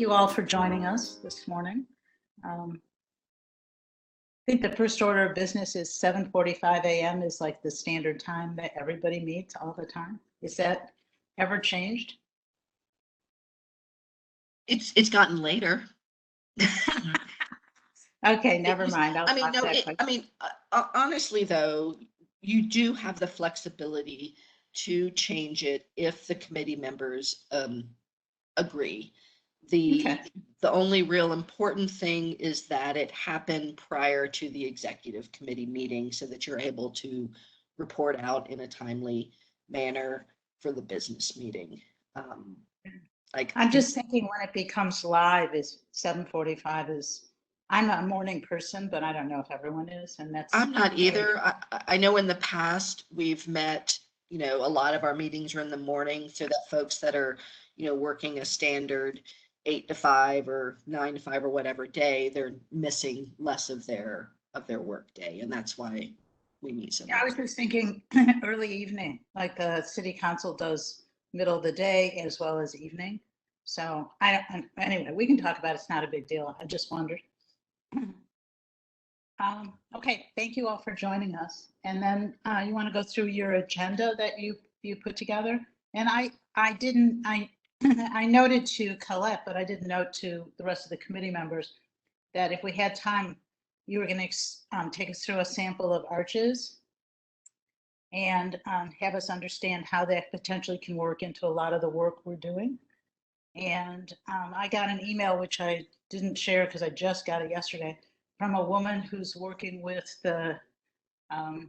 you all for joining us this morning. I think the first order of business is 7:45 a.m. is like the standard time that everybody meets all the time. Is that ever changed? It's gotten later. Okay, never mind. Honestly, though, you do have the flexibility to change it if the committee members agree. The only real important thing is that it happened prior to the executive committee meeting so that you're able to report out in a timely manner for the business meeting. I'm just thinking when it becomes live is 7:45 is, I'm not a morning person, but I don't know if everyone is, and that's. I'm not either. I know in the past we've met, a lot of our meetings are in the morning so that folks that are, working a standard 8 to 5 or 9 to 5 or whatever day, they're missing less of their work day. And that's why we meet so much. Yeah, I was just thinking early evening, like the city council does middle of the day as well as evening. So anyway, we can talk about it. It's not a big deal. I just wondered. Okay, thank you all for joining us. And then you want to go through your agenda that you put together. And I noted to Colette, but I didn't note to the rest of the committee members that if we had time, you were going to take us through a sample of arches and have us understand how that potentially can work into a lot of the work we're doing. And I got an email, which I didn't share because I just got it yesterday, from a woman who's working with the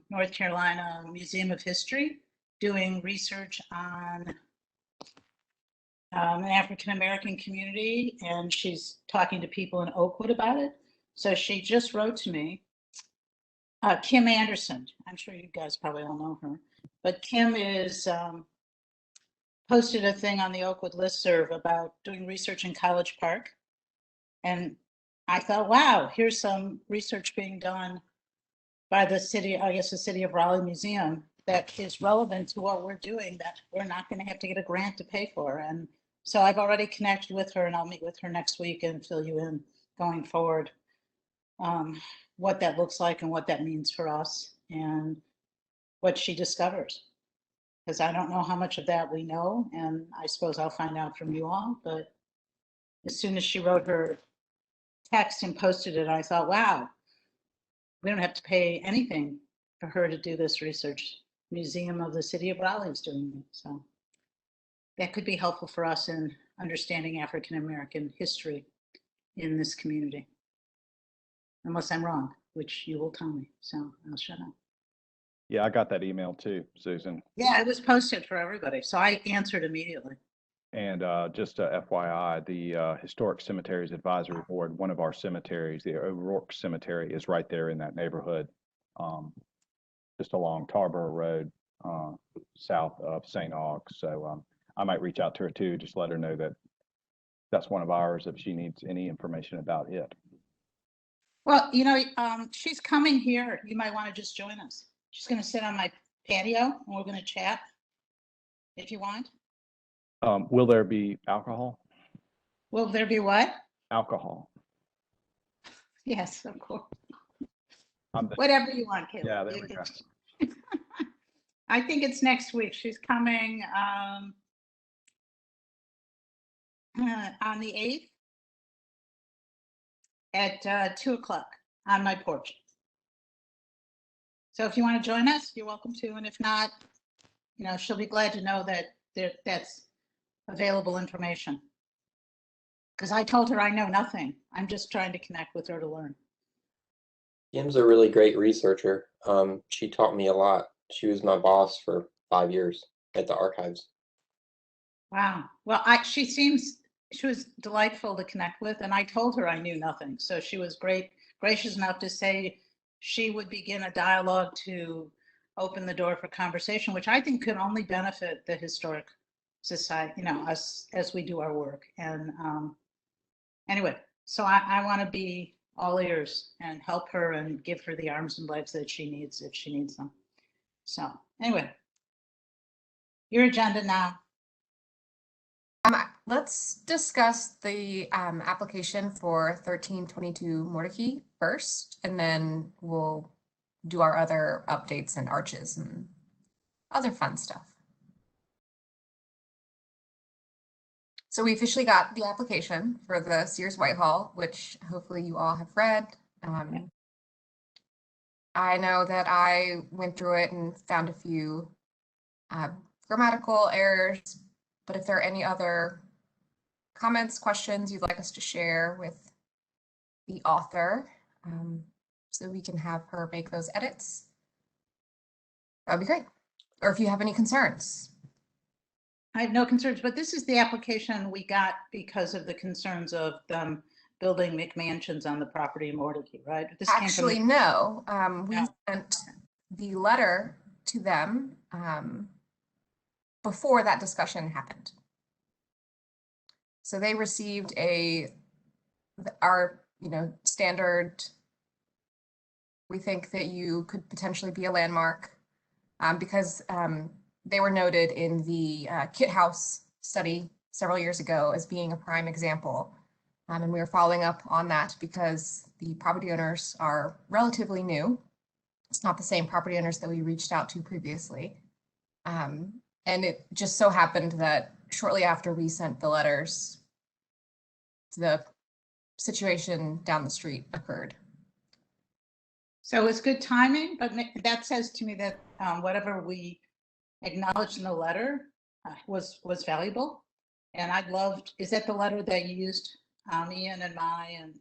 North Carolina Museum of History, doing research on an African-American community, and she's talking to people in Oakwood about it. So she just wrote to me, Kim Anderson. I'm sure you guys probably all know her, but Kim is posted a thing on the Oakwood listserv about doing research in College Park. And I thought, wow, here's some research being done by the city, I guess the City of Raleigh Museum, that is relevant to what we're doing, that we're not going to have to get a grant to pay for. And so I've already connected with her, and I'll meet with her next week and fill you in going forward what that looks like and what that means for us and what she discovers. Because I don't know how much of that we know, and I suppose I'll find out from you all. But as soon as she wrote her text and posted it, I thought, wow, we don't have to pay anything for her to do this research. Museum of the City of Raleigh is doing it. So that could be helpful for us in understanding African-American history in this community. Unless I'm wrong, which you will tell me. So I'll shut up. Yeah, I got that email too, Susan. Yeah, it was posted for everybody. So I answered immediately. And just FYI, the Historic Cemeteries Advisory Board, one of our cemeteries, the O'Rourke Cemetery, is right there in that neighborhood, just along Tarboro Road, south of St. Aug's. So I might reach out to her too, just let her know that that's one of ours if she needs any information about it. Well, she's coming here. You might want to just join us. She's going to sit on my patio and we're going to chat if you want. Will there be alcohol? Will there be what? Alcohol. Yes, of course. Whatever you want, Caleb. Yeah, there we go. I think it's next week. She's coming on the 8th at 2 o'clock on my porch. So if you want to join us, you're welcome to. And if not, she'll be glad to know that that's available information. Because I told her I know nothing. I'm just trying to connect with her to learn. Kim's a really great researcher. She taught me a lot. She was my boss for 5 years at the archives. Wow. Well, she was delightful to connect with, and I told her I knew nothing. So she was gracious enough to say she would begin a dialogue to open the door for conversation, which I think could only benefit the Historic Society, us as we do our work. And anyway, so I want to be all ears and help her and give her the arms and legs that she needs if she needs them. So anyway, your agenda now. Let's discuss the application for 1322 Mordecai first, and then we'll do our other updates and arches and other fun stuff. So we officially got the application for the Sears Whitehall, which hopefully you all have read. I know that I went through it and found a few grammatical errors, but if there are any other comments, questions you'd like us to share with the author, so we can have her make those edits, that'd be great. Or if you have any concerns. I have no concerns, but this is the application we got because of the concerns of them building McMansions on the property in Mordecai, right? This Actually, came from no. We No. sent the letter to them before that discussion happened. So they received our standard, we think that you could potentially be a landmark because they were noted in the Kit House study several years ago as being a prime example. And we are following up on that because the property owners are relatively new. It's not the same property owners that we reached out to previously. And it just so happened that shortly after we sent the letters, the situation down the street occurred. So it's good timing, but that says to me that whatever we acknowledged in the letter was valuable. And I'd loved, is that the letter that you used, Ian and Mai? And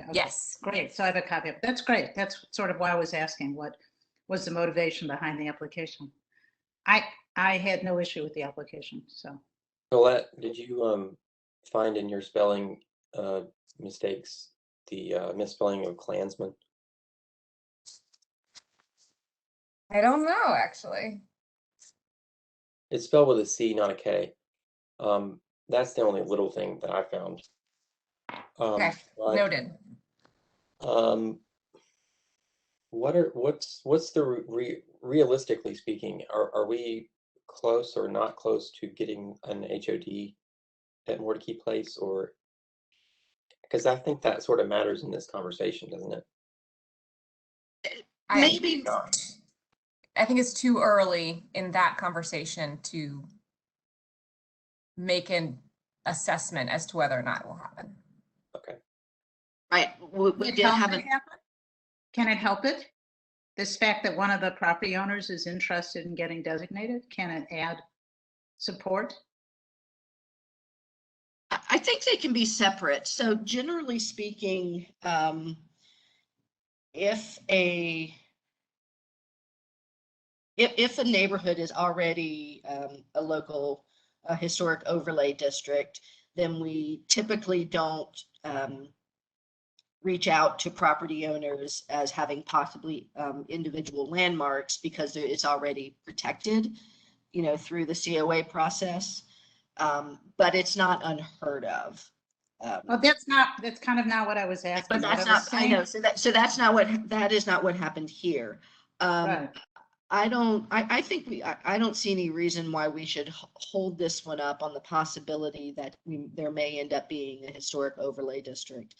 okay, Yes. great. So I have a copy of it. That's great. That's sort of why I was asking what was the motivation behind the application. I had no issue with the application, so. Colette, did you find in your spelling mistakes the misspelling of Klansman? I don't know, actually. It's spelled with a C, not a K. That's the only little thing that I found. Okay, noted. What's the realistically speaking, are we close or not close to getting an HOD at Mordecai Place, or because I think that sort of matters in this conversation, doesn't it? Maybe I think it's too early in that conversation to make an assessment as to whether or not it will happen. Okay. right. We did have a Can it help it? This fact that one of the property owners is interested in getting designated, can it add support? I think they can be separate. So generally speaking, if a neighborhood is already a local historic overlay district, then we typically don't reach out to property owners as having possibly individual landmarks because it's already protected, through the COA process. But it's not unheard of. Well, that's kind of not what I was asking. But that's not, I know, so that is not what happened here. Right. I don't see any reason why we should hold this one up on the possibility that there may end up being a historic overlay district.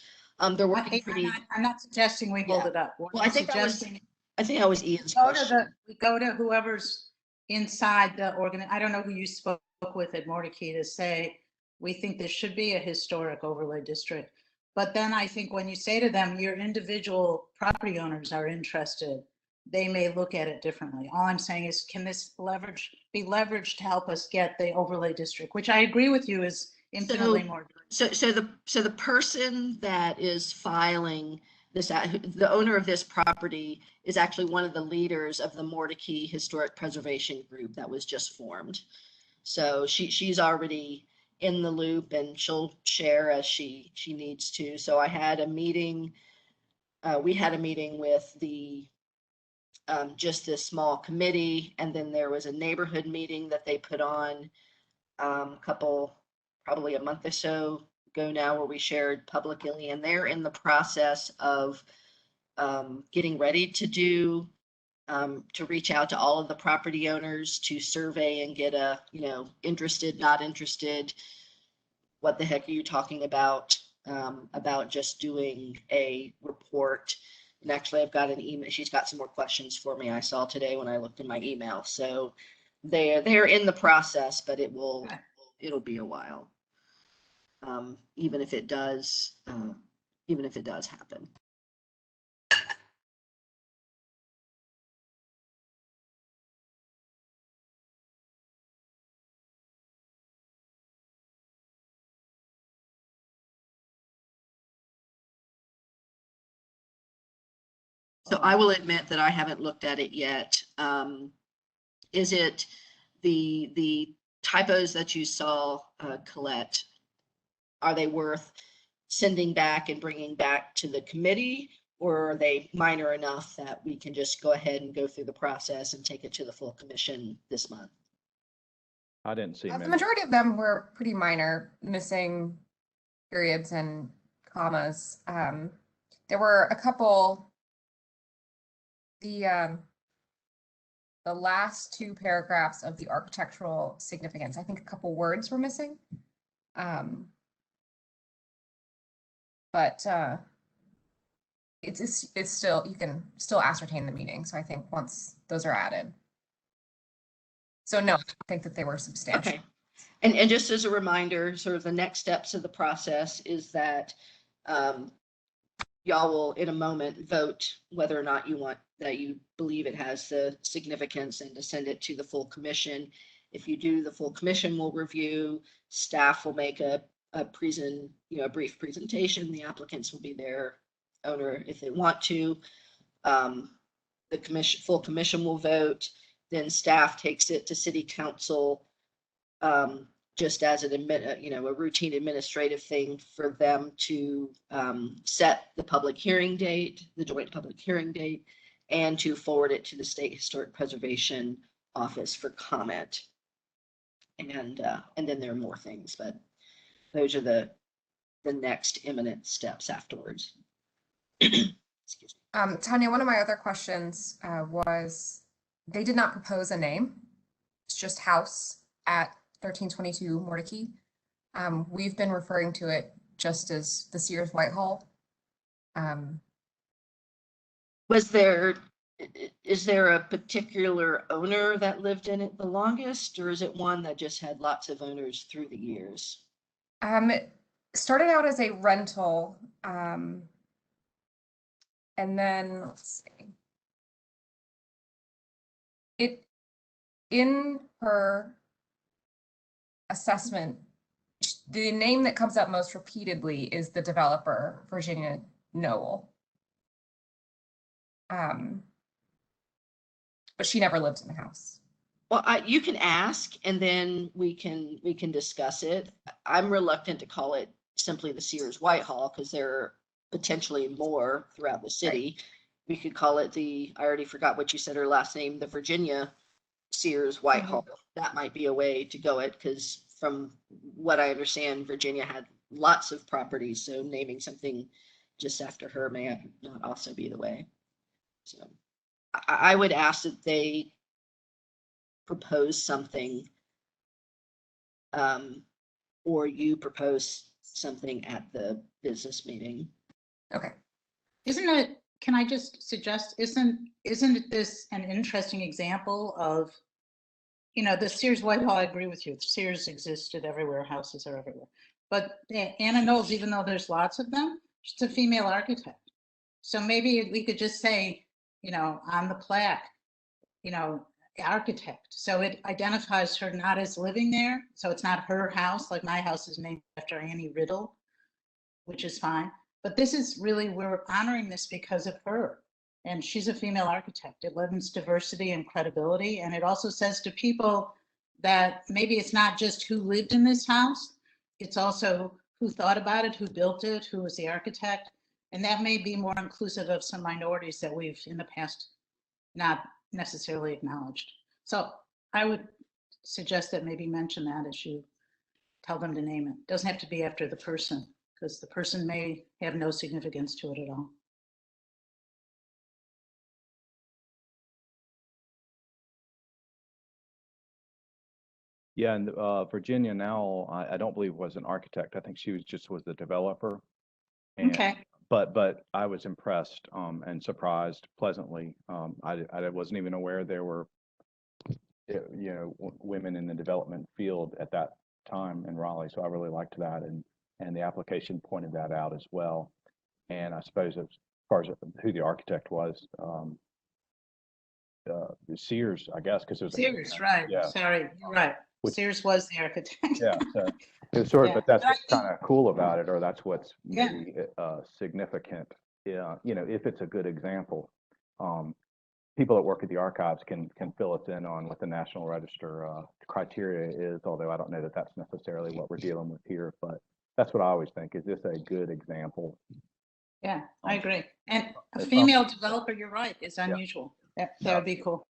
They're working pretty. I'm not suggesting we hold it up. Well, I think that was Ian's question. We go to whoever's inside the I don't know who you spoke with at Mordecai to say, we think this should be a historic overlay district. But then I think when you say to them, your individual property owners are interested, they may look at it differently. All I'm saying is, can this be leveraged to help us get the overlay district, which I agree with you is infinitely more. So the person that is filing this, the owner of this property, is actually one of the leaders of the Mordecai Historic Preservation Group that was just formed. So she's already in the loop and she'll share as she needs to. So I had a meeting. We had a meeting with the just this small committee, and then there was a neighborhood meeting that they put on probably a month or so ago now, where we shared publicly, and they're in the process of getting ready to reach out to all of the property owners to survey and get a interested, not interested what the heck are you talking about just doing a report. And actually, I've got an email. She's got some more questions for me. I saw today when I looked in my email. So they're in the process, but it'll be a while. Even if it does happen. So I will admit that I haven't looked at it yet. Is it the typos that you saw, Colette? Are they worth sending back and bringing back to the committee, or are they minor enough that we can just go ahead and go through the process and take it to the full commission this month? I didn't see The many. majority of them were pretty minor, missing periods and commas. There were a couple. The last two paragraphs of the architectural significance, I think a couple words were missing. But it's still, you can still ascertain the meaning. So I think once those are added. So no, I think that they were substantial. Okay. And just as a reminder, sort of the next steps of the process is that y'all will in a moment vote whether or not you believe it has the significance and to send it to the full commission. If you do, the full commission will review, staff will make a brief presentation. The applicants will be their owner if they want to. The full commission will vote. Then staff takes it to city council, just as a routine administrative thing for them to set the public hearing date, the joint public hearing date, and to forward it to the State Historic Preservation Office for comment. And then there are more things, but those are the next imminent steps afterwards. Excuse me. Tanya, one of my other questions was they did not propose a name. It's just house at 1322 Mordecai. We've been referring to it just as the Sears Whitehall. Is there a particular owner that lived in it the longest, or is it one that just had lots of owners through the years? It started out as a rental, and then let's see. In her assessment, the name that comes up most repeatedly is the developer, Virginia Knoll. But she never lived in the house. Well, you can ask, and then we can discuss it. I'm reluctant to call it simply the Sears Whitehall because there are potentially more throughout the city. Right. We could call it I already forgot what you said her last name, the Virginia Sears Whitehall. Mm-hmm. That might be a way to go it, because from what I understand, Virginia had lots of properties, so naming something just after her may not also be the way. So I would ask that they propose something, or you propose something at the business meeting. Okay. Can I just suggest, isn't this an interesting example of, the Sears Whitehall, I agree with you. Sears existed everywhere, houses are everywhere. But Anna Knowles, even though there's lots of them, she's a female architect. So maybe we could just say, on the plaque, architect. So it identifies her not as living there. So it's not her house, like my house is named after Annie Riddle, which is fine. But this is really, we're honoring this because of her. And she's a female architect. It lends diversity and credibility. And it also says to people that maybe it's not just who lived in this house, it's also who thought about it, who built it, who was the architect. And that may be more inclusive of some minorities that we've in the past not necessarily acknowledged. So I would suggest that maybe mention that as you tell them to name it. It doesn't have to be after the person, because the person may have no significance to it at all. Yeah, and Virginia Knoll, I don't believe was an architect. I think she was the developer. And, Okay, but I was impressed and surprised pleasantly. I wasn't even aware there were, women in the development field at that time in Raleigh. So I really liked that, and the application pointed that out as well. And I suppose as far as who the architect was, Sears, I guess, because it was Sears, right, yeah. sorry, you're right. Which- Sears was the architect. Yeah, so it was sort of, Yeah, but that's but I what's kind of cool about it, or that's what's Yeah. maybe significant. Yeah, if it's a good example, people that work at the archives can fill us in on what the National Register criteria is. Although I don't know that that's necessarily what we're dealing with here, but that's what I always think. Is this a good example? Yeah, I agree. And a It's female developer, you're right, is Yeah. unusual. That would be cool.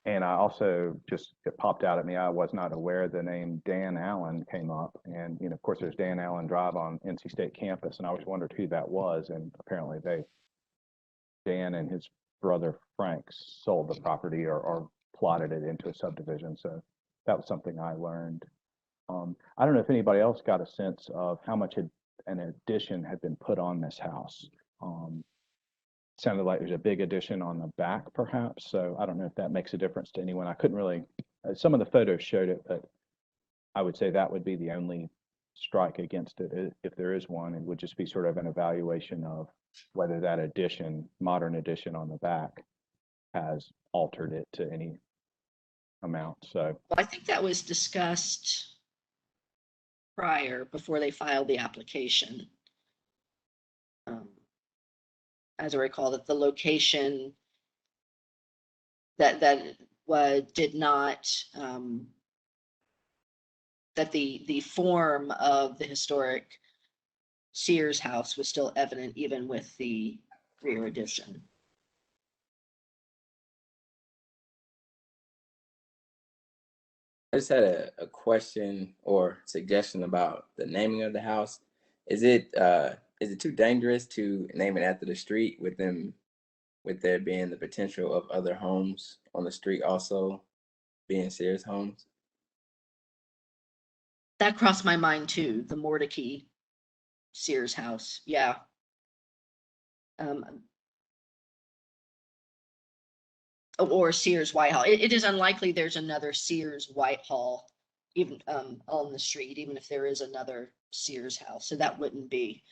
And I also it popped out at me. I was not aware the name Dan Allen came up. And, of course, there's Dan Allen Drive on NC State campus. And I always wondered who that was. And apparently Dan and his brother Frank sold the property or plotted it into a subdivision. So that was something I learned. I don't know if anybody else got a sense of how much an addition had been put on this house. Sounded like there's a big addition on the back, perhaps. So I don't know if that makes a difference to anyone. I couldn't really, some of the photos showed it, but I would say that would be the only strike against it. If there is one, it would just be sort of an evaluation of whether that addition, modern addition on the back, has altered it to any amount. So Well, I think that was discussed before they filed the application. As I recall, that the location that did not, that the form of the historic Sears house was still evident even with the rear addition. I just had a question or suggestion about the naming of the house. Is it too dangerous to name it after the street with there being the potential of other homes on the street also being Sears homes? That crossed my mind too, the Mordecai Sears house. Yeah. Or Sears Whitehall. It is unlikely there's another Sears Whitehall even on the street, even if there is another Sears house. So that wouldn't be.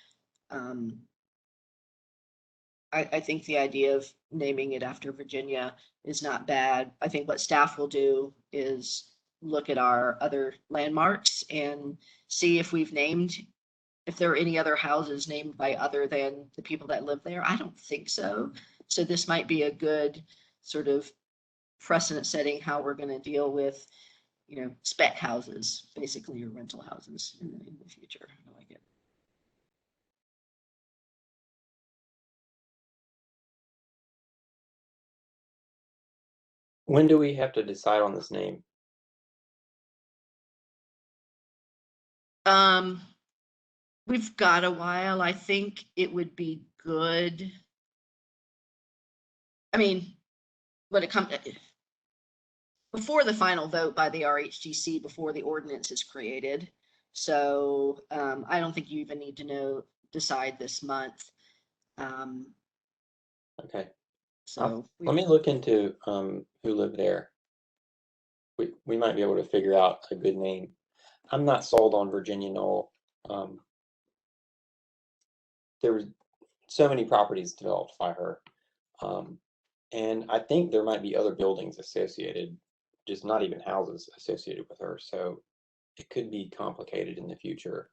I think the idea of naming it after Virginia is not bad. I think what staff will do is look at our other landmarks and see if if there are any other houses named by other than the people that live there. I don't think so. So this might be a good sort of precedent setting how we're going to deal with, spec houses, basically, or rental houses in the future. I like it. When do we have to decide on this name? We've got a while. I think it would be good. I mean, when it comes before the final vote by the RHGC, before the ordinance is created. So I don't think you even need to decide this month. Okay. So Let me look into who lived there. We might be able to figure out a good name. I'm not sold on Virginia Knoll. There was so many properties developed by her. And I think there might be other buildings associated, just not even houses associated with her. So it could be complicated in the future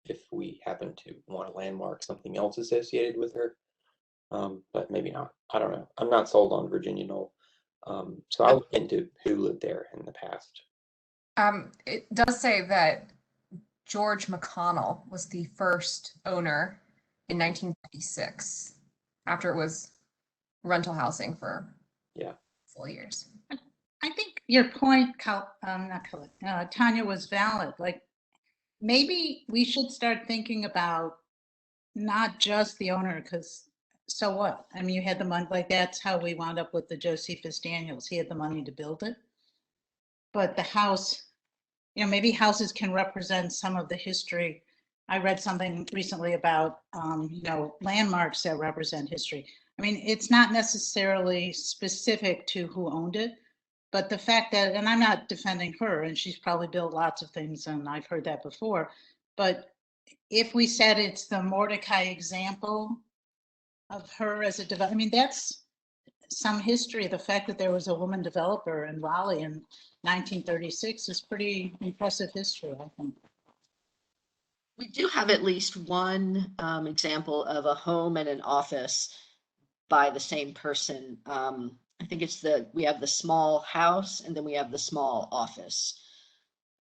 if we happen to want to landmark something else associated with her. But maybe not. I don't know. I'm not sold on Virginia Knoll. So I'll look into who lived there in the past. It does say that George McConnell was the first owner in 1956, after it was rental housing for 4 years. I think your point, Tanya, was valid. Like, maybe we should start thinking about not just the owner, because so what? I mean, you had the money, like that's how we wound up with the Josephus Daniels. He had the money to build it. but the house, you know, maybe houses can represent some of the history. I read something recently about, you know, landmarks that represent history. I mean, it's not necessarily specific to who owned it, but the fact that, and I'm not defending her, and she's probably built lots of things, and I've heard that before, but if we said it's the Mordecai example of her as a developer, I mean, that's some history. The fact that there was a woman developer in Raleigh in 1936 is pretty impressive history, I think. We do have at least one example of a home and an office by the same person. I think it's we have the small house and then we have the small office.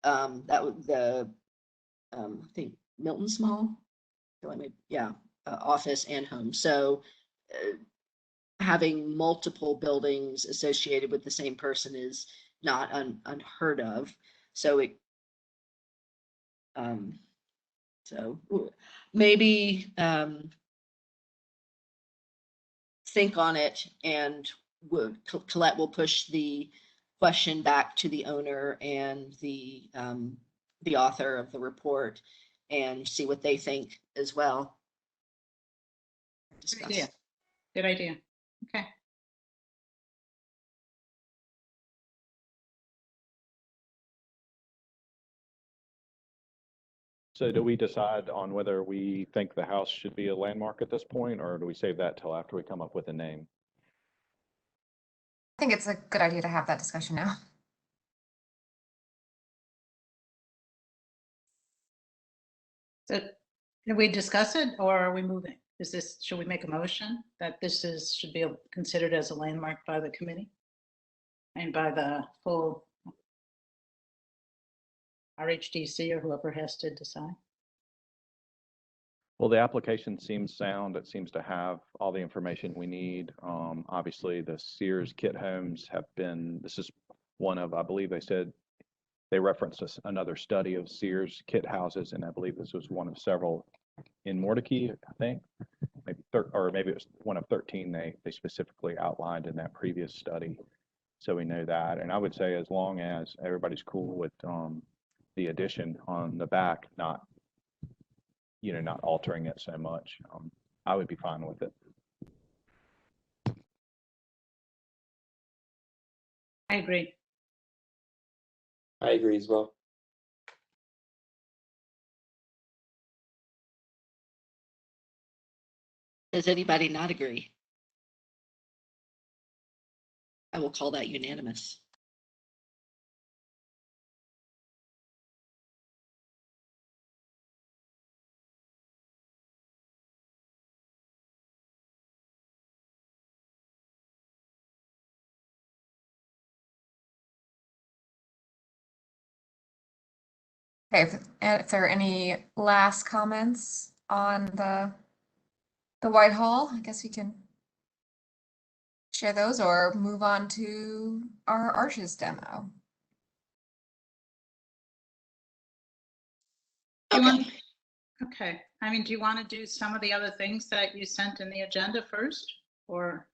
That was I think Milton Small, yeah, office and home. So having multiple buildings associated with the same person is not unheard of. So so maybe think on it, and Colette will push the question back to the owner and the author of the report and see what they think as well. Good idea. Good idea. Okay. So do we decide on whether we think the house should be a landmark at this point, or do we save that till after we come up with a name? I think it's a good idea to have that discussion now. So did we discuss it, or are we moving? Should we make a motion that should be considered as a landmark by the committee and by the full RHDC or whoever has to decide? Well, the application seems sound. It seems to have all the information we need. Obviously, the Sears kit homes this is one of, I believe they said, they referenced another study of Sears kit houses, and I believe this was one of several in Mordecai, I think. Maybe it was one of 13 they specifically outlined in that previous study. So we know that. And I would say as long as everybody's cool with the addition on the back, not altering it so much, I would be fine with it. I agree. I agree as well. Does anybody not agree? I will call that unanimous. Okay, if there are any last comments on the Whitehall, I guess we can share those or move on to our arches demo. Okay. Okay. I mean, do you want to do some of the other things that you sent in the agenda first, or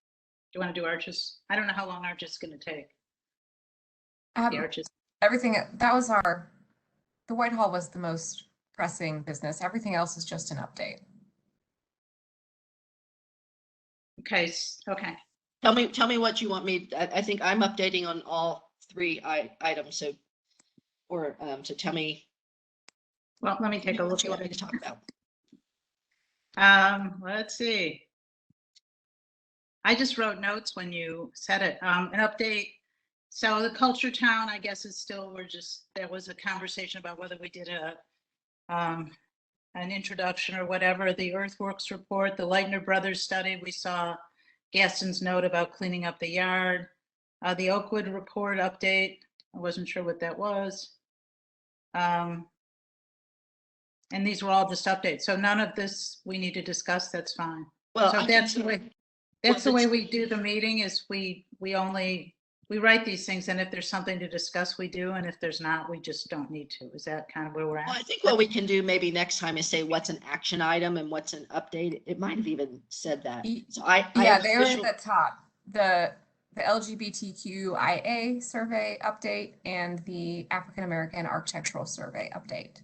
do you want to do arches? I don't know how long arches is going to take. The arches. Everything that was the Whitehall was the most pressing business. Everything else is just an update. Okay. Okay. Tell me what you want me. I think I'm updating on all three items. So tell me. Well, let me take a look what you at want me to it. talk about. Let's see. I just wrote notes when you said it. An update. So the Culture Town, I guess, is still, there was a conversation about whether we did an introduction or whatever. The Earthworks report, the Leitner Brothers study, we saw Gaston's note about cleaning up the yard. The Oakwood report update, I wasn't sure what that was. And these were all just updates. So none of this we need to discuss, that's fine. Well, so that's the way we do the meeting, is we write these things, and if there's something to discuss, we do, and if there's not, we just don't need to. Is that kind of where we're at? Well, I think what we can do maybe next time is say what's an action item and what's an update. It might have even said that. So they're at the top. The the LGBTQIA survey update and the African American architectural survey update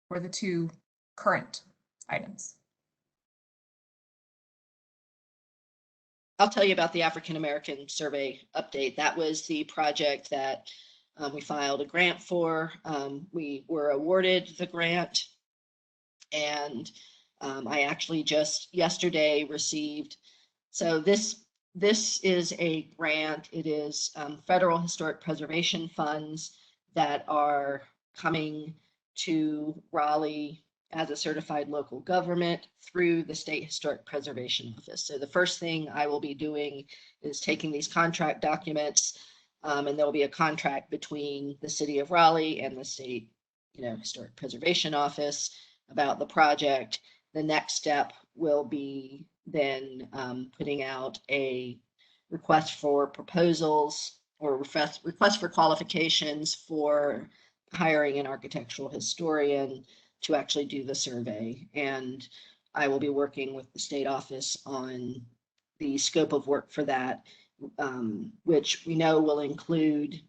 were the two current items. I'll tell you about the African American survey update. That was the project that we filed a grant for. We were awarded the grant, and I actually just yesterday received. So this is a grant. It is federal historic preservation funds that are coming to Raleigh as a certified local government through the State Historic Preservation Office. So the first thing I will be doing is taking these contract documents, and there'll be a contract between the city of Raleigh and the State, Historic Preservation Office about the project. The next step will be then putting out a request for proposals or request for qualifications for hiring an architectural historian to actually do the survey. And I will be working with the state office on the scope of work for that, which we know will include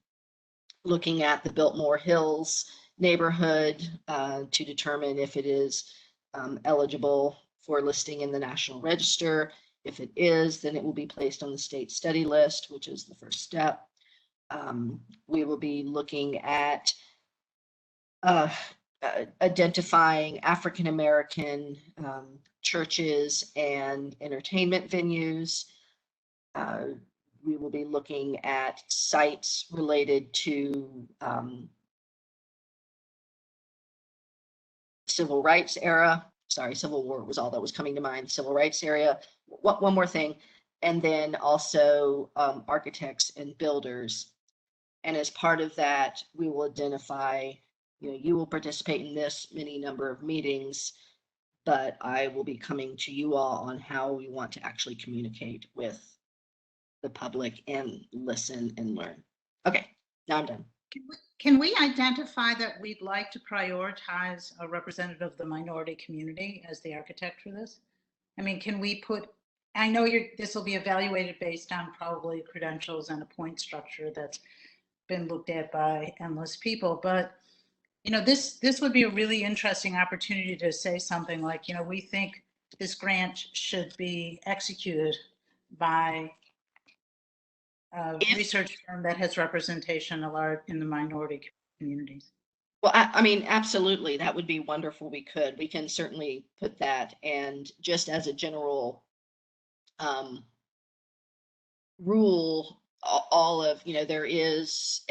looking at the Biltmore Hills neighborhood to determine if it is eligible for listing in the National Register. If it is, then it will be placed on the state study list, which is the first step. We will be looking at identifying African American churches and entertainment venues. We will be looking at sites related to civil rights era. Sorry, Civil War was all that was coming to mind. Civil rights area. One more thing, and then also architects and builders. And as part of that, we will identify. You will participate in this many number of meetings, but I will be coming to you all on how we want to actually communicate with the public and listen and learn. Okay, now I'm done. Can we identify that we'd like to prioritize a representative of the minority community as the architect for this? I mean, can we put, I know this will be evaluated based on probably credentials and a point structure that's been looked at by endless people, but this would be a really interesting opportunity to say something like, we think this grant should be executed by a research firm that has representation in the minority communities. Well, I mean, absolutely. That would be wonderful. We can certainly put that. And just as a general rule, all of, there is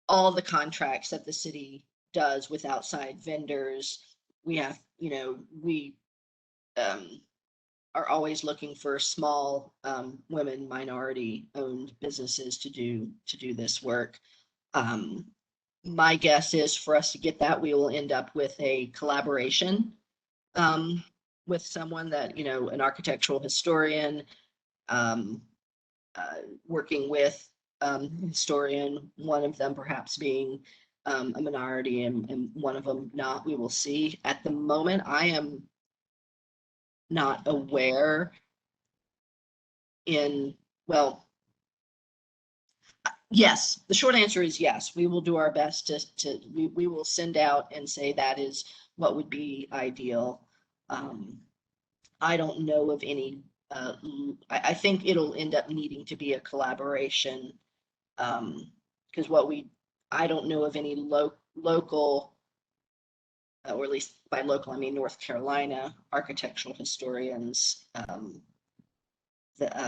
all the contracts that the city does with outside vendors. We have, we are always looking for small women, minority-owned businesses to do this work. My guess is for us to get that, we will end up with a collaboration with someone that, an architectural historian working with historian, one of them perhaps being a minority and one of them not. We will see. At the moment, I am not aware yes, the short answer is yes. We will do our best we will send out and say that is what would be ideal. I don't know of any, I think it'll end up needing to be a collaboration because I don't know of any local, or at least by local, I mean North Carolina architectural historians that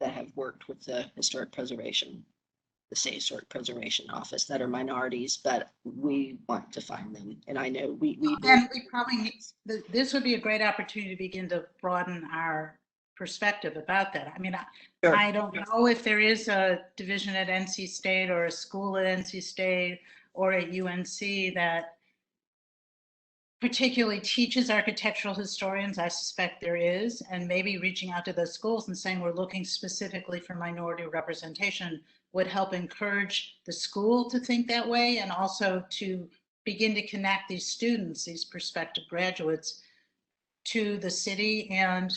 have worked with the Historic Preservation, the State Historic Preservation Office that are minorities, but we want to find them. And I know we probably need, this would be a great opportunity to begin to broaden our perspective about that. I mean, Sure. I don't know if there is a division at NC State or a school at NC State or at UNC that particularly teaches architectural historians. I suspect there is, and maybe reaching out to those schools and saying we're looking specifically for minority representation would help encourage the school to think that way, and also to begin to connect these students, these prospective graduates, to the city and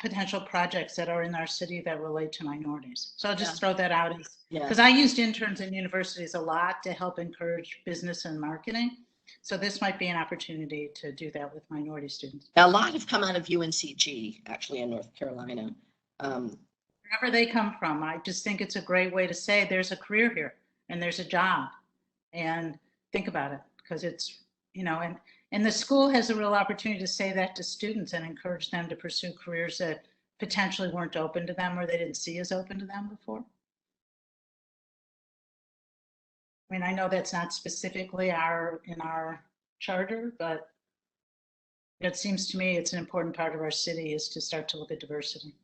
potential projects that are in our city that relate to minorities. So I'll just Yeah. throw that out. Yeah. Because I used interns in universities a lot to help encourage business and marketing. So this might be an opportunity to do that with minority students. Now, a lot have come out of UNCG, actually, in North Carolina. Wherever they come from, I just think it's a great way to say there's a career here and there's a job. And think about it, because it's, you know, and the school has a real opportunity to say that to students and encourage them to pursue careers that potentially weren't open to them or they didn't see as open to them before. I mean, I know that's not specifically in our charter, but it seems to me it's an important part of our city is to start to look at diversity.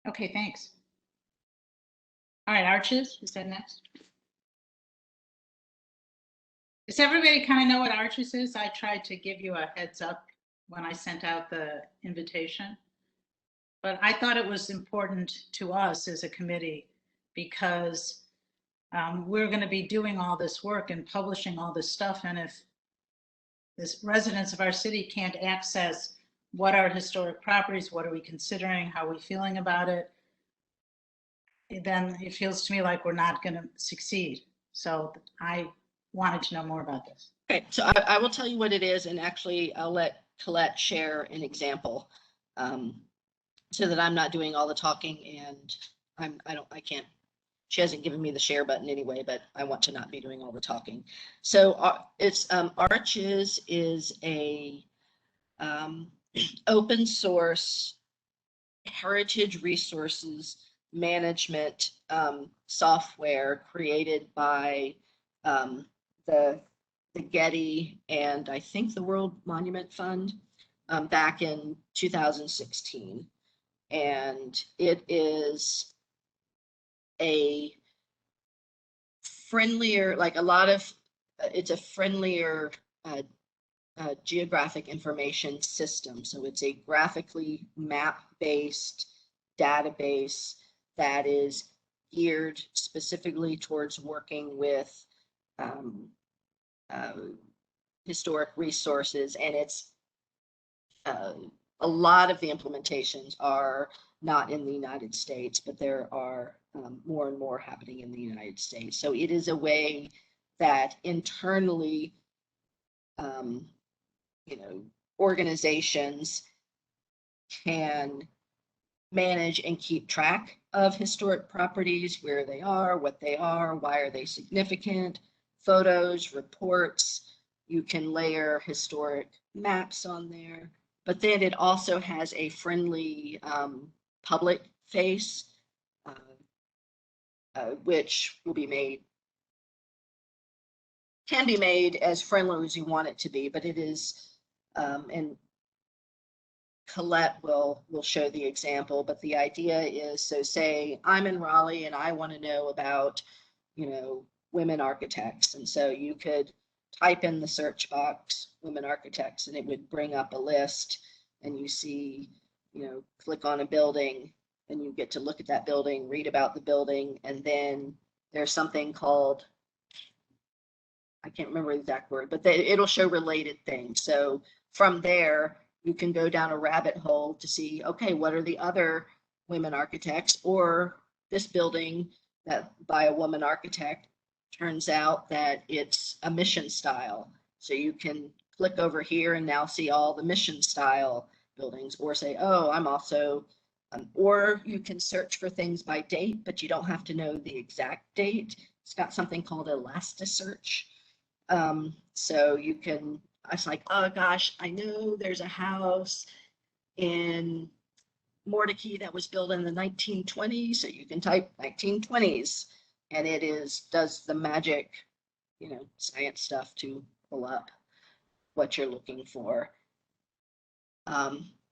Okay, thanks. All right, Arches, is that next? Does everybody kind of know what Arches is? I tried to give you a heads up when I sent out the invitation. But I thought it was important to us as a committee because we're going to be doing all this work and publishing all this stuff. And if the residents of our city can't access what are historic properties, what are we considering, how are we feeling about it, then it feels to me like we're not going to succeed. So I wanted to know more about this. Okay, so I will tell you what it is, and actually I'll let Colette share an example so that I'm not doing all the talking, and I can't, she hasn't given me the share button anyway, but I want to not be doing all the talking. So it's Arches is a open source heritage resources management software created by the Getty and I think the World Monument Fund back in 2016. And it is a friendlier, like a lot of, it's a friendlier geographic information system. So it's a graphically map-based database that is geared specifically towards working with historic resources, and it's a lot of the implementations are not in the United States, but there are more and more happening in the United States. So it is a way that internally, organizations can manage and keep track of historic properties, where they are, what they are, why are they significant, photos, reports. You can layer historic maps on there, but then it also has a friendly public face, which will be made, can be made as friendly as you want it to be, but it is, and Colette will show the example, but the idea is, so say I'm in Raleigh and I want to know about, women architects. And so you could type in the search box, women architects, and it would bring up a list, and you see, click on a building and you get to look at that building, read about the building. And then there's something called, I can't remember the exact word, but it'll show related things. So from there, you can go down a rabbit hole to see, okay, what are the other women architects, or this building that by a woman architect, turns out that it's a mission style. So you can click over here and now see all the mission style buildings, or say, oh, I'm also, or you can search for things by date, but you don't have to know the exact date. It's got something called Elasticsearch. So you can, it's like, oh gosh, I know there's a house in Mordecai that was built in the 1920s. So you can type 1920s and it does the magic, science stuff to pull up what you're looking for.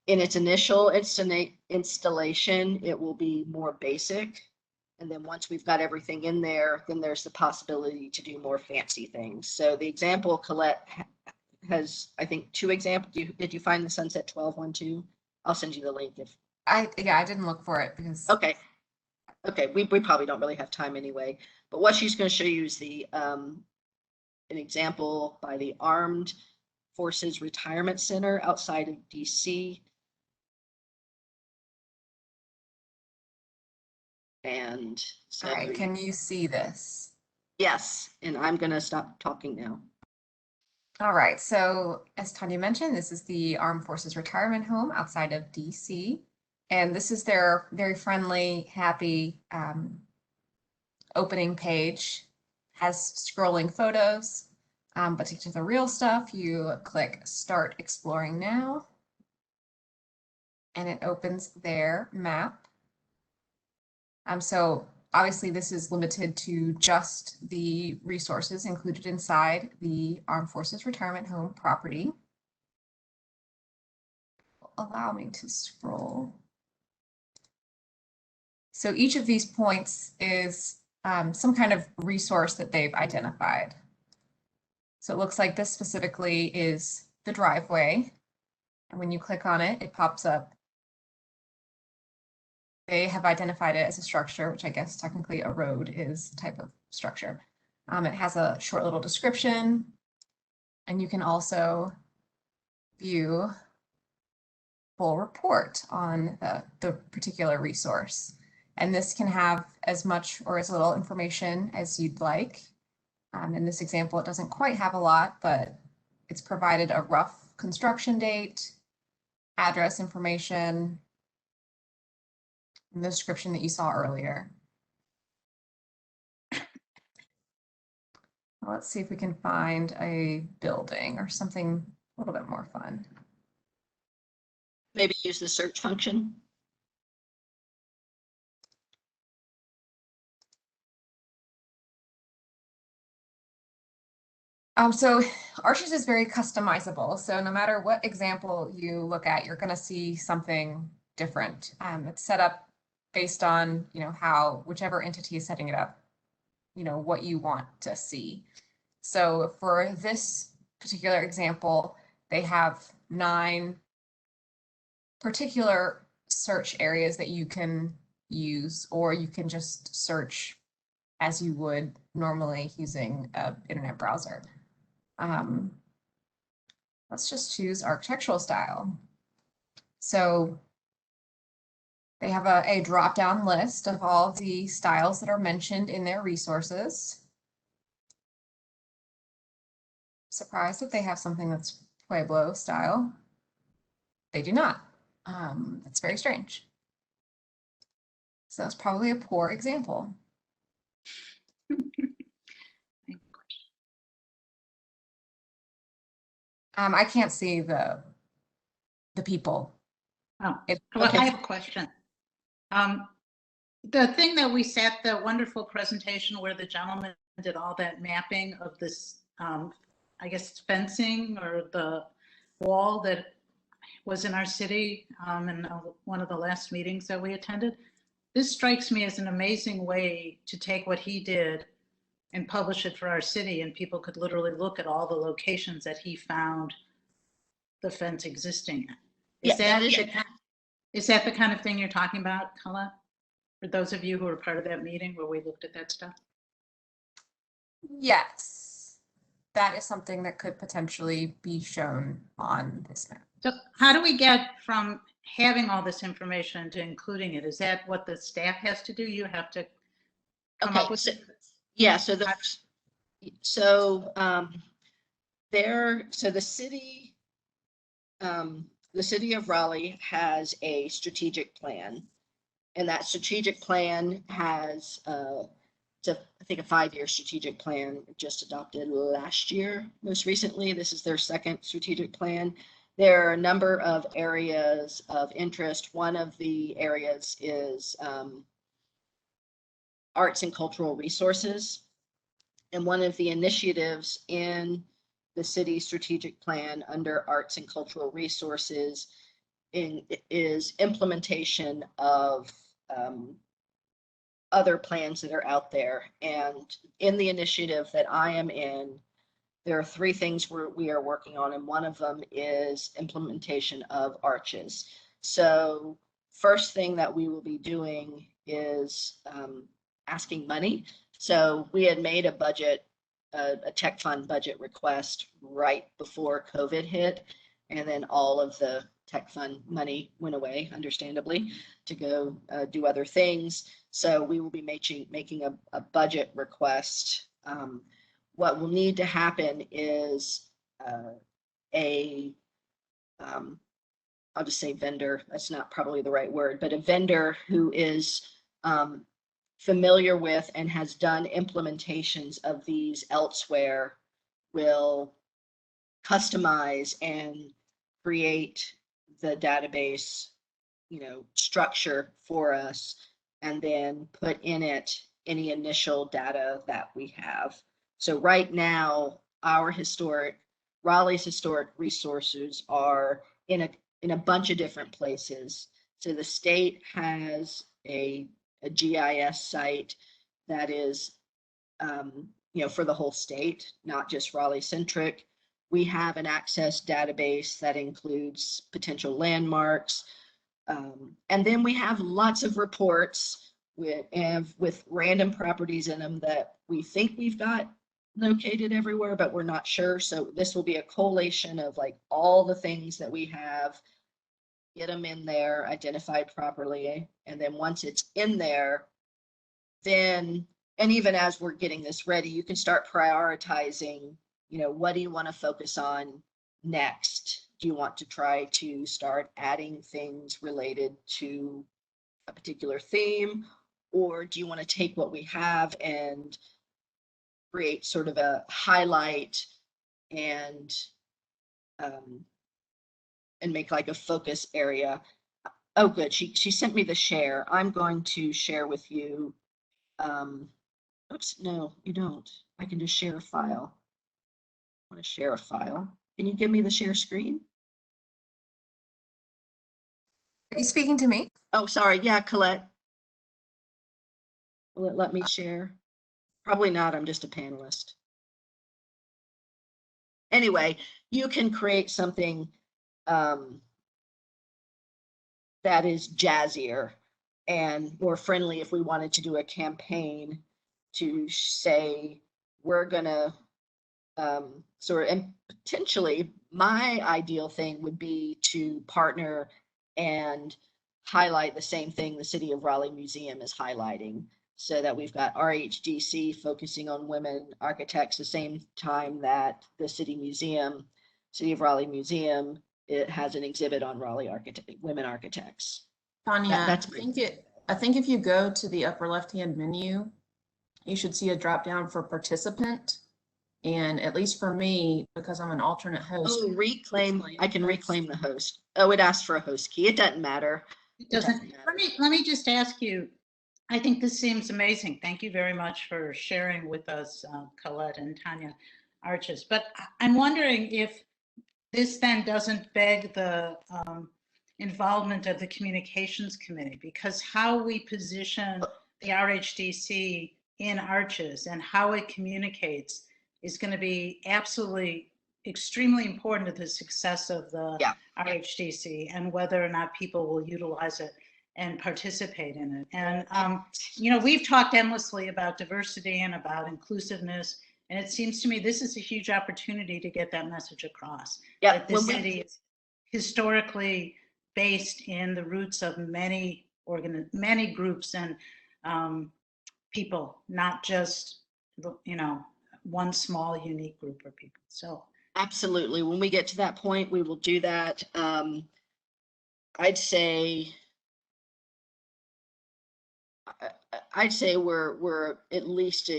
In its initial installation, it will be more basic. And then once we've got everything in there, then there's the possibility to do more fancy things. So the example Colette has, I think, 2 examples. Did you find the Sunset 1212? I'll send you the link if. I didn't look for it because. Okay. We probably don't really have time anyway. But what she's going to show you is an example by the Armed Forces Retirement Center outside of DC. And so, All right, can you see this? yes, and I'm gonna stop talking now. All right, so as Tanya mentioned, this is the Armed Forces Retirement Home outside of DC. And this is their very friendly, happy opening page. Has scrolling photos, but to get to the real stuff, you click Start Exploring Now. And it opens their map. So obviously this is limited to just the resources included inside the Armed Forces Retirement Home property. Allow me to scroll. So each of these points is some kind of resource that they've identified. So it looks like this specifically is the driveway. And when you click on it, it pops up. They have identified it as a structure, which I guess technically a road is a type of structure. It has a short little description, and you can also view full report on the particular resource. And this can have as much or as little information as you'd like. In this example, it doesn't quite have a lot, but it's provided a rough construction date, address information, and the description that you saw earlier. Let's see if we can find a building or something a little bit more fun. Maybe use the search function. So Arches is very customizable. So no matter what example you look at, you're going to see something different. It's set up based on, how whichever entity is setting it up, what you want to see. So for this particular example, they have 9 particular search areas that you can use, or you can just search as you would normally using an internet browser. Let's just choose architectural style. So they have a drop-down list of all of the styles that are mentioned in their resources. Surprised that they have something that's Pueblo style. They do not. That's very strange. So that's probably a poor example. I can't see the people. Oh, It- well, okay. I have a question. The thing that we set, the wonderful presentation where the gentleman did all that mapping of this, I guess fencing or the wall that was in our city in one of the last meetings that we attended. This strikes me as an amazing way to take what he did and publish it for our city, and people could literally look at all the locations that he found the fence existing at. Is that the kind of thing you're talking about, Colette? For those of you who were part of that meeting where we looked at that stuff? Yes, that is something that could potentially be shown on this map. So how do we get from having all this information to including it? Is that what the staff has to do? You have to come up with it? Yeah, so the city of Raleigh has a strategic plan, and that strategic plan has I think a 5-year strategic plan just adopted last year. Most recently, this is their second strategic plan. There are a number of areas of interest. One of the areas is arts and cultural resources. And one of the initiatives in the city strategic plan under arts and cultural resources is implementation of other plans that are out there. And in the initiative that I am in, there are 3 things we are working on, and one of them is implementation of arches. So first thing that we will be doing is asking money. So we had made a budget a tech fund budget request right before COVID hit. And then all of the tech fund money went away, understandably, to go do other things. So we will be making a budget request. What will need to happen is I'll just say vendor, that's not probably the right word, but a vendor who is familiar with and has done implementations of these elsewhere will customize and create the database, structure for us, and then put in it any initial data that we have. So right now, Raleigh's historic resources are in a bunch of different places. So the state has a GIS site that is, for the whole state, not just Raleigh centric. We have an access database that includes potential landmarks. And then we have lots of reports with random properties in them that we think we've got located everywhere, but we're not sure. So this will be a collation of like all the things that we have, get them in there, identified properly. And then once it's in there, then, and even as we're getting this ready, you can start prioritizing, what do you want to focus on next? Do you want to try to start adding things related to a particular theme? Or do you want to take what we have and create sort of a highlight and make like a focus area? Oh, good. She sent me the share. I'm going to share with you. Oops, no, you don't. I can just share a file. I want to share a file. Can you give me the share screen? Are you speaking to me? Oh, sorry. Yeah, Colette. Will it let me share? Probably not. I'm just a panelist. Anyway, you can create something that is jazzier and more friendly if we wanted to do a campaign to say we're gonna and potentially my ideal thing would be to partner and highlight the same thing the City of Raleigh Museum is highlighting, so that we've got RHDC focusing on women architects the same time that the City of Raleigh Museum, it has an exhibit on women architects. Tanya, That's I think if you go to the upper left-hand menu, you should see a drop down for participant. And at least for me, because I'm an alternate host. Oh, reclaim. I can reclaim the host. Oh, it asked for a host key. It doesn't matter. It doesn't. Let me just ask you. I think this seems amazing. Thank you very much for sharing with us, Colette and Tanya Arches. But I'm wondering if this then doesn't beg the involvement of the communications committee, because how we position the RHDC in Arches and how it communicates is going to be absolutely extremely important to the success of the RHDC and whether or not people will utilize it and participate in it. And, we've talked endlessly about diversity and about inclusiveness. And it seems to me this is a huge opportunity to get that message across. Yeah, that the city is historically based in the roots of many groups and people, not just, one small unique group of people. So absolutely. When we get to that point, we will do that. I'd say we're at least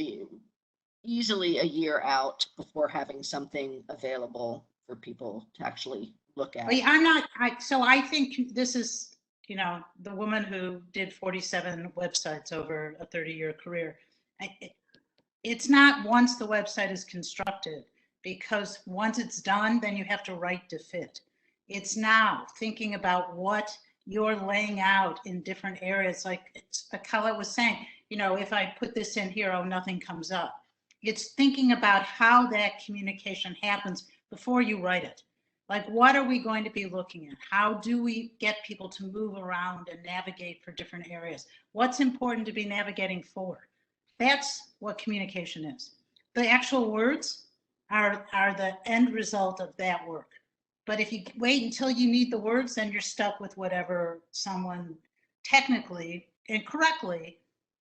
easily a year out before having something available for people to actually look at. So I think this is, the woman who did 47 websites over a 30-year career. It's not once the website is constructed, because once it's done, then you have to write to fit. It's now thinking about what you're laying out in different areas. Like Colette was saying, if I put this in here, nothing comes up. It's thinking about how that communication happens before you write it. Like, what are we going to be looking at? How do we get people to move around and navigate for different areas? What's important to be navigating for? That's what communication is. the actual words are the end result of that work. But if you wait until you need the words, then you're stuck with whatever someone technically and correctly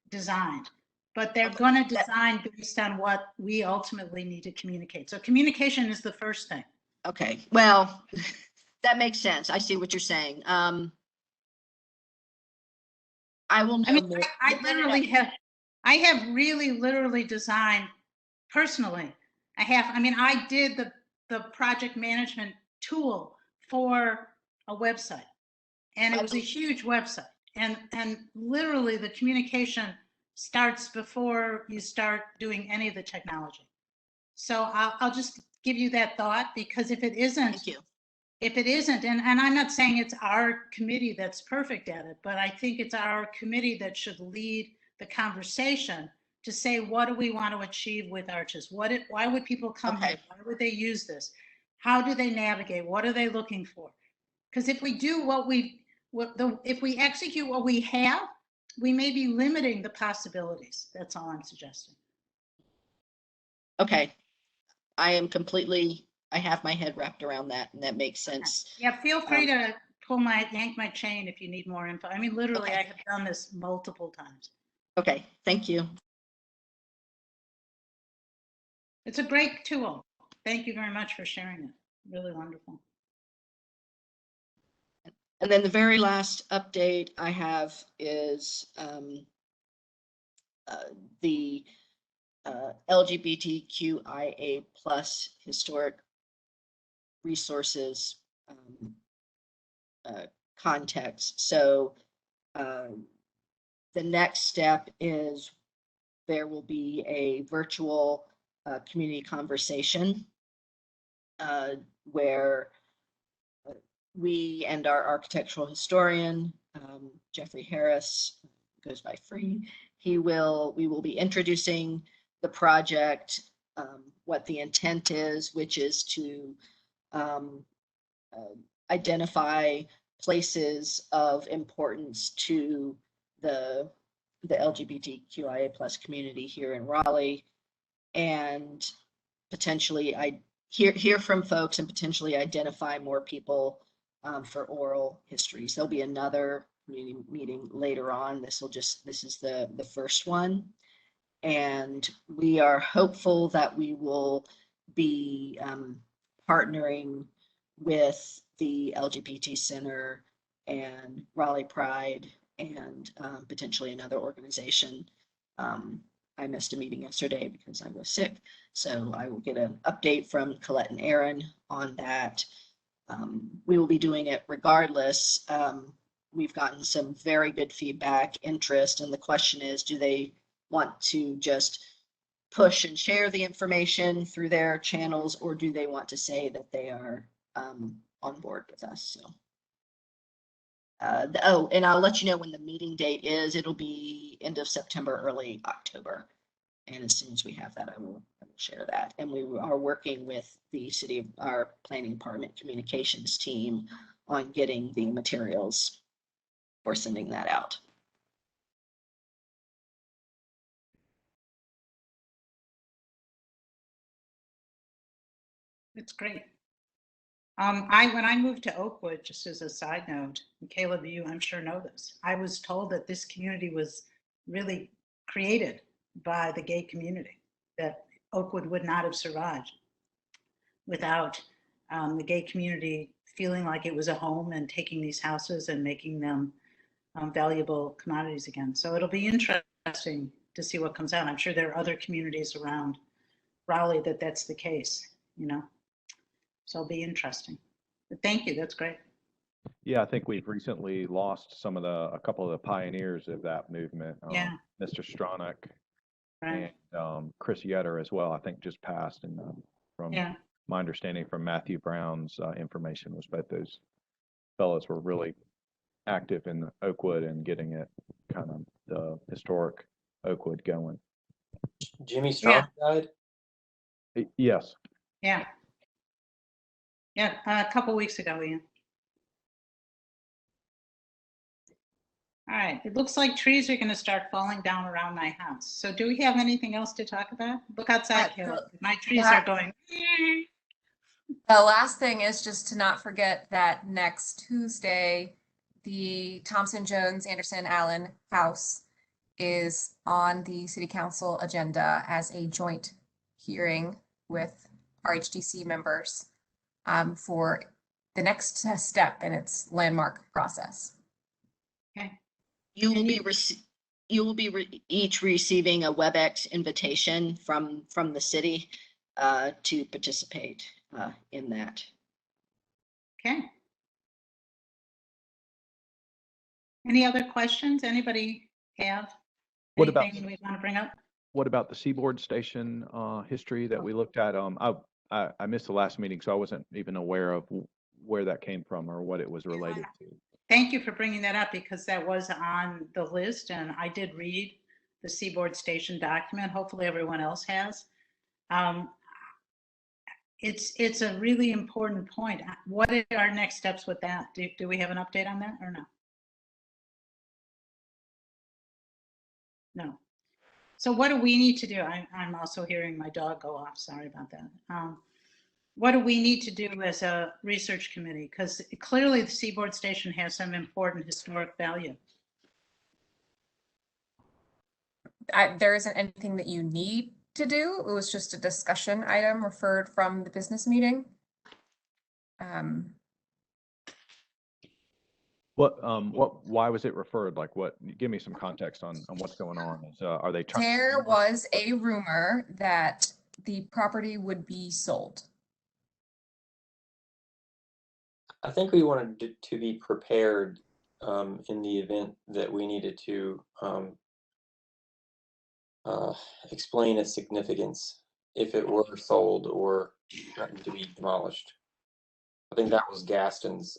designed. But they're going to design based on what we ultimately need to communicate. So communication is the first thing. Okay, well, that makes sense. I see what you're saying. I will know I mean, more. I have really literally designed personally. I did the project management tool for a website, and it was a huge website. And literally the communication starts before you start doing any of the technology. So I'll just give you that thought, because if it isn't, Thank you. and I'm not saying it's our committee that's perfect at it, but I think it's our committee that should lead the conversation to say, what do we want to achieve with Arches? Why would people come here? Why would they use this? How do they navigate? What are they looking for? Because if we do if we execute what we have, we may be limiting the possibilities. That's all I'm suggesting. Okay. I have my head wrapped around that, and that makes sense. Yeah, feel free to yank my chain if you need more info. I mean, literally, I have done this multiple times. Okay, thank you. It's a great tool. Thank you very much for sharing it. Really wonderful. And then the very last update I have is the LGBTQIA plus historic resources context. So the next step is there will be a virtual community conversation where we and our architectural historian, Jeffrey Harris, goes by Free, we will be introducing the project, what the intent is, which is to identify places of importance to the LGBTQIA plus community here in Raleigh, and potentially hear from folks and potentially identify more people for oral histories. There'll be another community meeting later on. This is the first one. And we are hopeful that we will be partnering with the LGBT Center and Raleigh Pride and potentially another organization. I missed a meeting yesterday because I was sick, so I will get an update from Colette and Aaron on that. We will be doing it regardless. We've gotten some very good feedback, interest, and the question is, do they want to just push and share the information through their channels, or do they want to say that they are on board with us? So, and I'll let you know when the meeting date is. It'll be end of September, early October. And as soon as we have that, I will share that. And we are working with our planning department communications team on getting the materials for sending that out. It's great. When I moved to Oakwood, just as a side note, and Caleb, you I'm sure know this, I was told that this community was really created by the gay community, that Oakwood would not have survived without the gay community feeling like it was a home and taking these houses and making them valuable commodities again. So it'll be interesting to see what comes out. I'm sure there are other communities around Raleigh that's the case, you know. So it'll be interesting. But thank you. That's great. Yeah, I think we've recently lost a couple of the pioneers of that movement. Yeah. Mr. Stronach Right. and Chris Yetter as well, I think just passed. And from my understanding from Matthew Brown's information was both those fellows were really active in Oakwood and getting it kind of the historic Oakwood going. Jimmy Strong died? Yes. Yeah. Yeah, a couple weeks ago, Ian. All right, it looks like trees are gonna start falling down around my house. So do we have anything else to talk about? Look outside, Right, Hill. so My trees that- are going. The last thing is just to not forget that next Tuesday, the Thompson, Jones, Anderson, Allen House is on the city council agenda as a joint hearing with RHDC members for the next step in its landmark process. Okay, You will And be you- you will be each receiving a WebEx invitation from the city to participate in that. okay. Any other questions? Anybody have What about- anything we want to bring up? What about the Seaboard Station history that we looked at? I missed the last meeting, so I wasn't even aware of where that came from or what it was related to. Thank you for bringing that up because that was on the list and I did read the Seaboard Station document. Hopefully everyone else has. It's a really important point. What are our next steps with that? Do we have an update on that or no? No. So what do we need to do? I'm also hearing my dog go off. Sorry about that. What do we need to do as a research committee? Because clearly the Seaboard Station has some important historic value. There isn't anything that you need to do. It was just a discussion item referred from the business meeting. Why was it referred? Like what, give me some context on what's going on. Are they trying? There was a rumor that the property would be sold. I think we wanted to be prepared in the event that we needed to explain its significance if it were sold or threatened to be demolished. I think that was Gaston's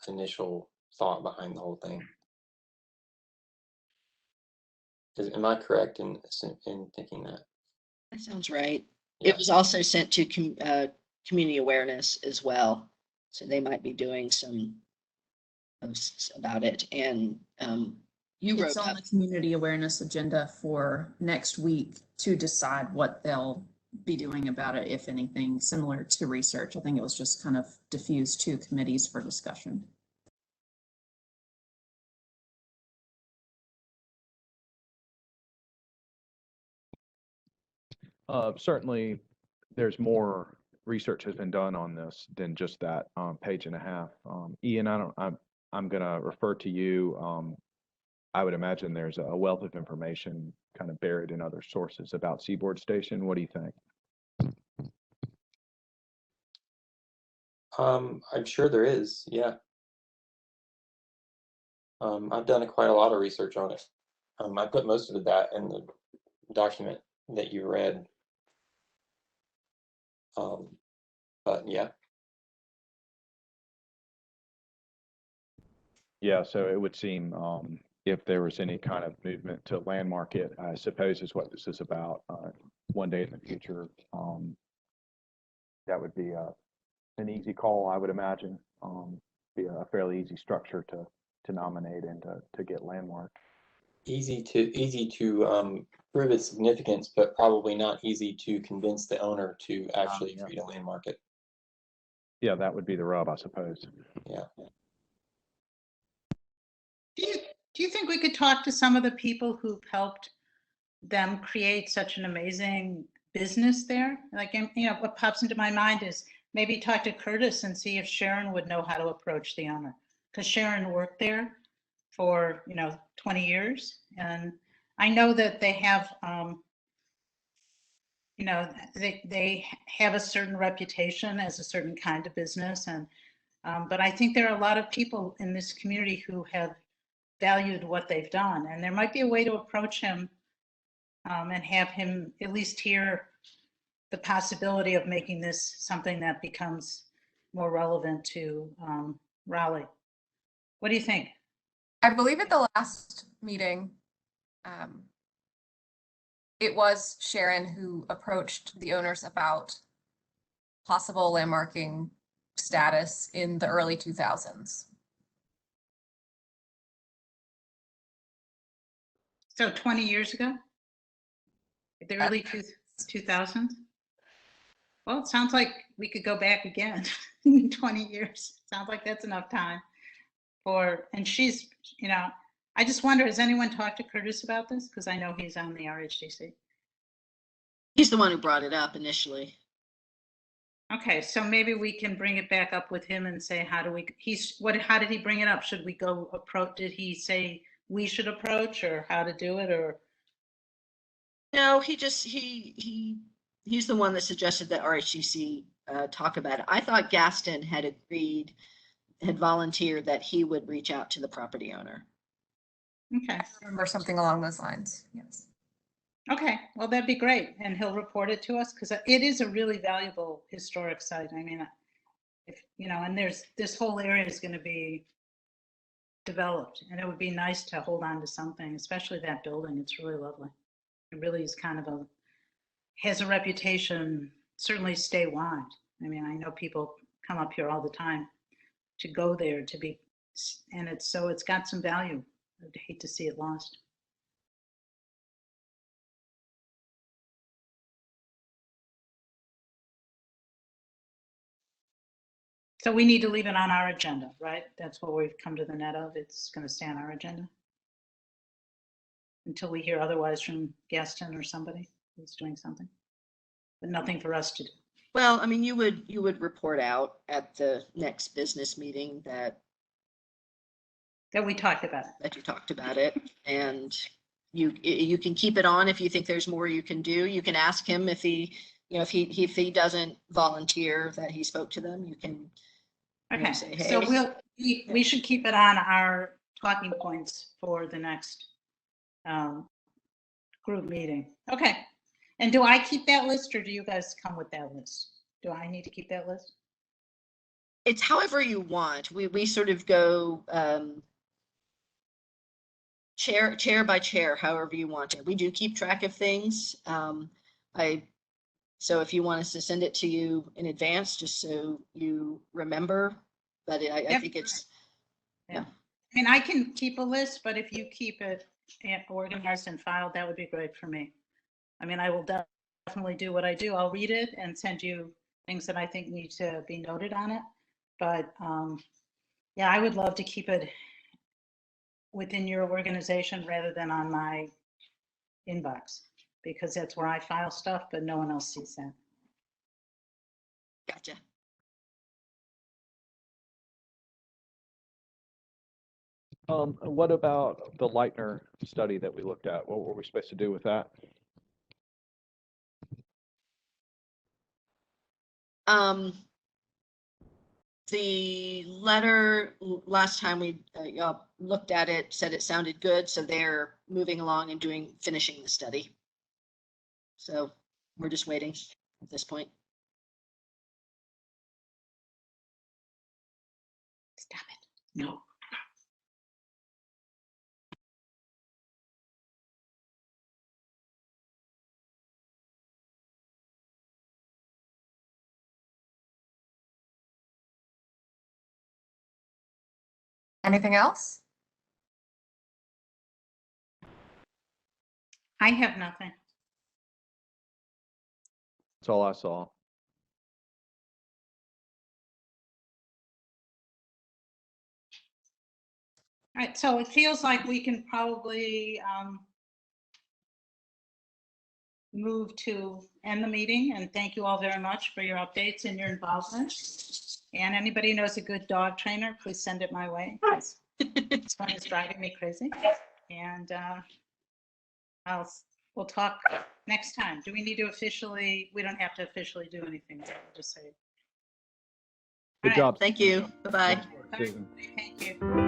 initial thought behind the whole thing. Am I correct in thinking that? That sounds right. Yeah. It was also sent to community awareness as well. So they might be doing some posts about it. And you It's wrote on up, the community awareness agenda for next week to decide what they'll be doing about it, if anything, similar to research. I think it was just kind of diffused to committees for discussion. Certainly, there's more research has been done on this than just that page and a half. Ian, I'm going to refer to you. I would imagine there's a wealth of information kind of buried in other sources about Seaboard Station. What do you think? I'm sure there is. Yeah. I've done quite a lot of research on it. I put most of that in the document that you read. But yeah. Yeah, so it would seem if there was any kind of movement to landmark it, I suppose is what this is about. One day in the future, that would be an easy call, I would imagine. Be a fairly easy structure to nominate and to get landmarked. Easy to prove its significance, but probably not easy to convince the owner to actually agree to landmark it. Yeah, that would be the rub, I suppose. Yeah. Do you think we could talk to some of the people who've helped them create such an amazing business there? Like, what pops into my mind is maybe talk to Curtis and see if Sharon would know how to approach the owner. Because Sharon worked there for, 20 years. And I know that they have, they have a certain reputation as a certain kind of business. And, but I think there are a lot of people in this community who have valued what they've done. And there might be a way to approach him and have him at least hear the possibility of making this something that becomes more relevant to Raleigh. What do you think? I believe at the last meeting, it was Sharon who approached the owners about possible landmarking status in the early 2000s. So 20 years ago? The early 2000s? Well, it sounds like we could go back again in 20 years. Sounds like that's enough time and she's, I just wonder, has anyone talked to Curtis about this? Because I know he's on the RHDC. He's the one who brought it up initially. Okay, so maybe we can bring it back up with him and say, how did he bring it up? Should we go approach, did he say we should approach, or how to do it, or? No, he's the one that suggested that RHCC talk about it. I thought Gaston had volunteered that he would reach out to the property owner. Okay. I remember something along those lines. Yes. Okay, well, that'd be great. And he'll report it to us because it is a really valuable historic site. I mean, and this whole area is going to be developed, and it would be nice to hold on to something, especially that building. It's really lovely. It really is kind of has a reputation, certainly statewide. I mean, I know people come up here all the time to go there and it's got some value. I'd hate to see it lost. So we need to leave it on our agenda, right? That's what we've come to the net of. It's going to stay on our agenda until we hear otherwise from Gaston or somebody who's doing something, but nothing for us to do. Well, I mean, you would report out at the next business meeting that we talked about it. That you talked about it, and you can keep it on if you think there's more you can do. You can ask him if he doesn't volunteer that he spoke to them. You can. Okay, say, hey. so we should keep it on our talking points for the next group meeting. Okay, and do I keep that list, or do you guys come with that list? Do I need to keep that list? It's however you want. We sort of go chair by chair, however you want it. We do keep track of things. So if you want us to send it to you in advance, just so you remember, but I think it's, yeah. I mean, I can keep a list, but if you keep it organized and filed, that would be great for me. I mean, I will definitely do what I do. I'll read it and send you things that I think need to be noted on it. But yeah, I would love to keep it within your organization rather than on my inbox, because that's where I file stuff, but no one else sees that. Gotcha. What about the Leitner study that we looked at? What were we supposed to do with that? The letter last time we looked at it said it sounded good, so they're moving along and finishing the study. So we're just waiting at this point. Stop it. No. Anything else? I have nothing. That's all I saw. All right, so it feels like we can probably move to end the meeting, and thank you all very much for your updates and your involvement. And anybody who knows a good dog trainer, please send it my way. This one is driving me crazy. And we'll talk next time. Do we need to officially? We don't have to officially do anything. We'll just say. Good job. Thank you. Bye-bye. Susan. Thank you.